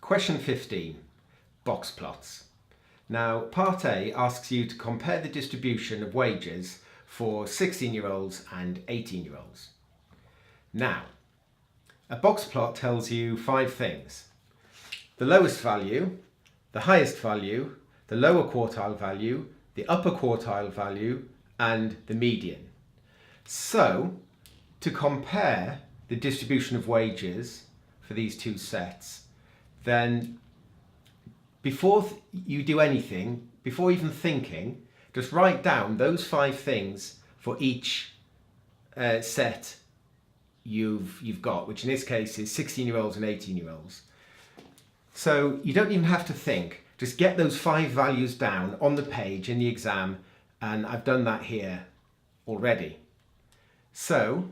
Question 15, box plots. Now, part A asks you to compare the distribution of wages for 16-year-olds and 18-year-olds. Now, a box plot tells you 5 things: the lowest value, the highest value, the lower quartile value, the upper quartile value, and the median. So, to compare the distribution of wages for these two sets, then before you do anything, before even thinking, just write down those 5 things for each set you've got, which in this case is 16-year-olds and 18-year-olds. So you don't even have to think, just get those 5 values down on the page in the exam, and I've done that here already. So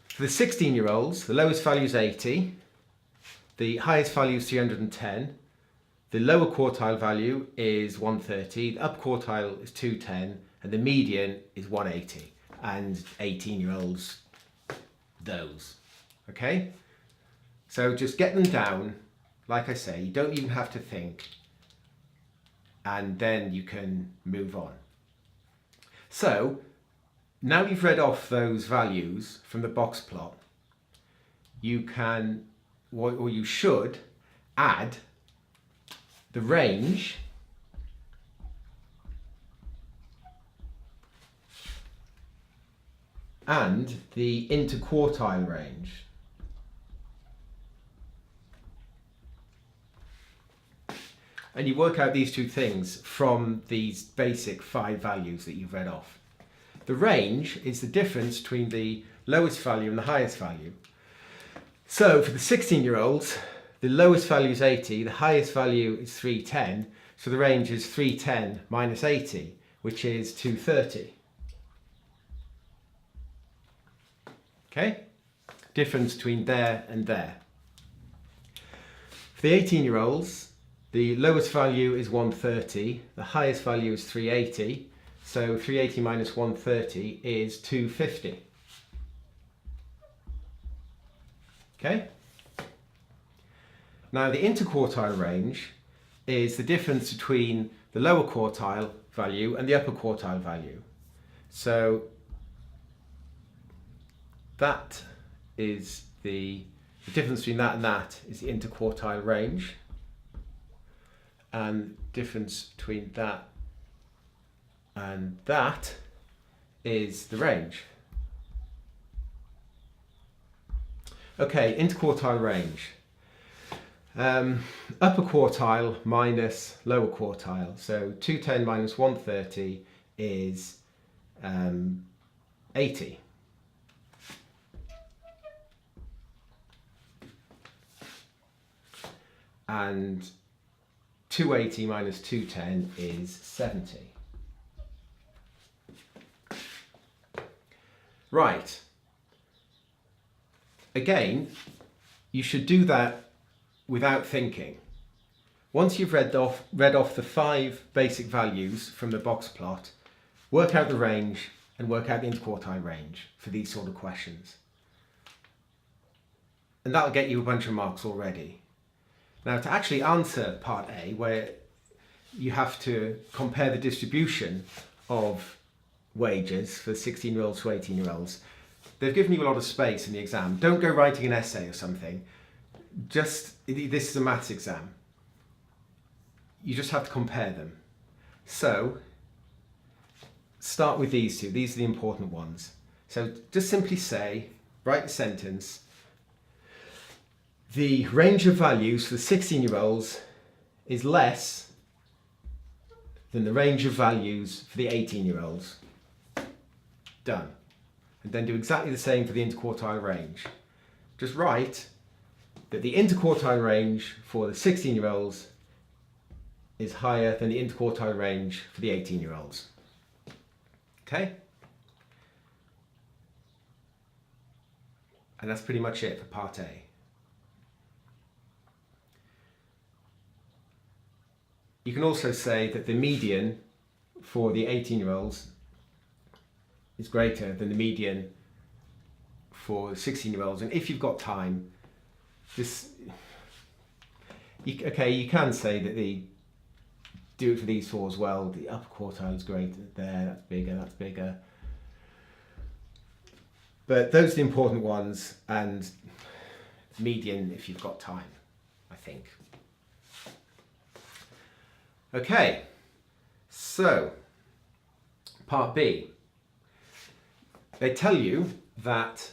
for the 16-year-olds, the lowest value is 80, the highest value is 310, the lower quartile value is 130, the upper quartile is 210, and the median is 180. And 18-year-olds, those. Okay? So just get them down. Like I say, you don't even have to think, and then you can move on. So now you've read off those values from the box plot, you can, or you should, add the range and the interquartile range. And you work out these 2 things from these basic 5 values that you've read off. The range is the difference between the lowest value and the highest value. So for the 16-year-olds, the lowest value is 80, the highest value is 310, so the range is 310 minus 80, which is 230. Okay? Difference between there and there. For the 18-year-olds, the lowest value is 130, the highest value is 380, so 380 minus 130 is 250. Okay? Now the interquartile range is the difference between the lower quartile value and the upper quartile value. So that is the difference between that and that is the interquartile range, and difference between that and that is the range. Okay, interquartile range. Upper quartile minus lower quartile. So 210 minus 130 is 80. And 280 minus 210 is 70. Right. Again, you should do that without thinking. Once you've read off the 5 basic values from the box plot, work out the range and work out the interquartile range for these sort of questions. And that'll get you a bunch of marks already. Now, to actually answer part A, where you have to compare the distribution of wages for 16-year-olds to 18-year-olds, they've given you a lot of space in the exam. Don't go writing an essay or something. This is a maths exam. You just have to compare them. So start with these 2. These are the important ones. So just simply say, write the sentence: the range of values for the 16-year-olds is less than the range of values for the 18-year-olds. Done. And then do exactly the same for the interquartile range. Just write that the interquartile range for the 16-year-olds is higher than the interquartile range for the 18-year-olds. Okay? And that's pretty much it for part A. You can also say that the median for the 18-year-olds is greater than the median for 16-year-olds. And if you've got time, okay, you can say that the do it for these four as well. The upper quartile is greater there, that's bigger, that's bigger. But those are the important ones, and median if you've got time, I think. Okay, so part B. They tell you that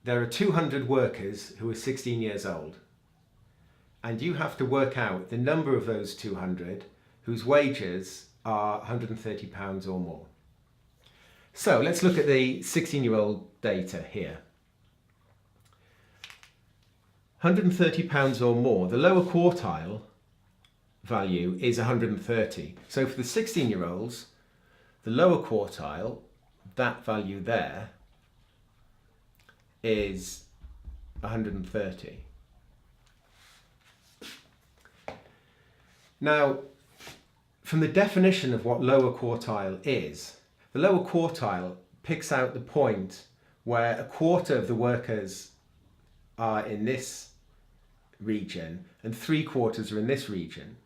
there are 200 workers who are 16 years old, and you have to work out the number of those 200 whose wages are £130 or more. So let's look at the 16-year-old data here. £130 or more, the lower quartile value is 130. So for the 16-year-olds, the lower quartile, that value there, is 130. Now, from the definition of what lower quartile is, the lower quartile picks out the point where a quarter of the workers are in this region and 3/4 are in this region.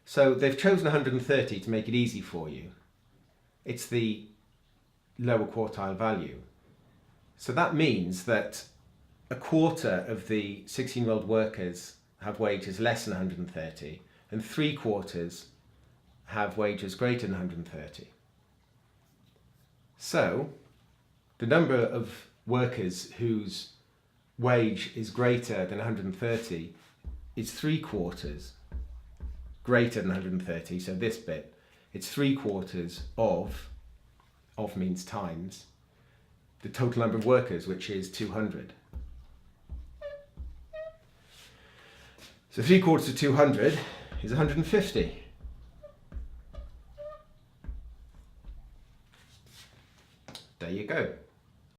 So they've chosen 130 to make it easy for you. It's the lower quartile value. So that means that a quarter of the 16-year-old workers have wages less than 130 and 3/4 have wages greater than 130. So the number of workers whose wage is greater than 130 is 3/4 greater than 130. So this bit, it's 3/4 of means times the total number of workers, which is 200. So 3/4 of 200 is 150. There you go.